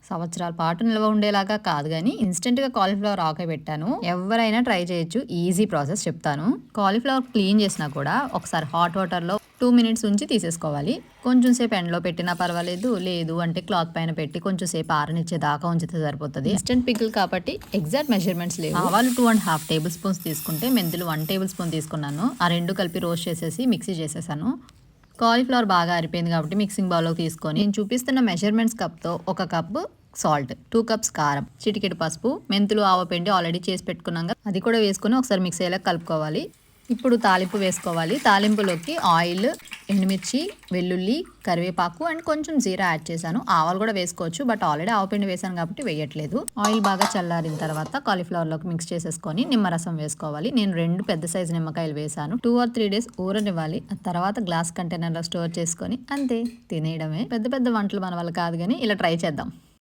సంవత్సరాల పాటు నిల్వ ఉండేలాగా కాదు గానీ ఇన్స్టెంట్‌గా కాలీఫ్లవర్ ఆవకాయ పెట్టాను. ఎవరైనా ట్రై చేయొచ్చు. ఈజీ ప్రాసెస్ చెప్తాను. కాలీఫ్లవర్ క్లీన్ చేసినా కూడా ఒకసారి హాట్ వాటర్‌లో 2 మినిట్స్ ఉంచి తీసేసుకోవాలి. కొంచెం సేపు ఎండలో పెట్టినా పర్వాలేదు. లేదు అంటే క్లాత్ పైన పెట్టి కొంచెం సేపు ఆరనిచ్చేదాకా ఉంచితే సరిపోతది. ఇన్‌స్టంట్ పికిల్ కాబట్టి ఎగ్జాక్ట్ మెజర్‌మెంట్స్ లేవు. ఆవాలు 2½ టేబుల్ స్పూన్స్ తీసుకుంటే మెంతులు 1 టేబుల్ స్పూన్ తీసుకున్నాను. ఆ 2 కలిపి రోస్ట్ చేసేసి మిక్సీ చేసేసాను. కాలీఫ్లవర్ బాగా అరిపోయింది కాబట్టి మిక్సింగ్ బౌల్‌లోకి తీసుకొని నేను చూపిస్తున్న మెజర్‌మెంట్స్ కప్‌తో 1 కప్పు సాల్ట్, 2 కప్స్ కారం, చిటికెడు పసుపు, మెంతులు, ఆవపిండి ఆల్రెడీ చేసి పెట్టుకున్నాం కదా అది కూడా వేసుకొని ఒకసారి మిక్స్ అయ్యేలా కలుపుకోవాలి. ఇప్పుడు తాలింపు వేసుకోవాలి. తాలింపులోకి ఆయిల్, ఎండుమిర్చి, వెల్లుల్లి, కరివేపాకు అండ్ కొంచెం జీరా యాడ్ చేశాను. ఆవాలు కూడా వేసుకోవచ్చు బట్ ఆల్రెడీ ఆవపిండి వేసాను కాబట్టి వేయట్లేదు. ఆయిల్ బాగా చల్లారిన తర్వాత కాలీఫ్లవర్లోకి మిక్స్ చేసేసుకొని నిమ్మరసం వేసుకోవాలి. నేను 2 పెద్ద సైజు నిమ్మకాయలు వేసాను. 2 or 3 days ఊరనివ్వాలి. ఆ తర్వాత గ్లాస్ కంటైనర్లో స్టోర్ చేసుకొని అంతే తినేయడమే. పెద్ద పెద్ద వంటలు మన వల్ల కాదు కానీ ఇలా ట్రై చేద్దాం.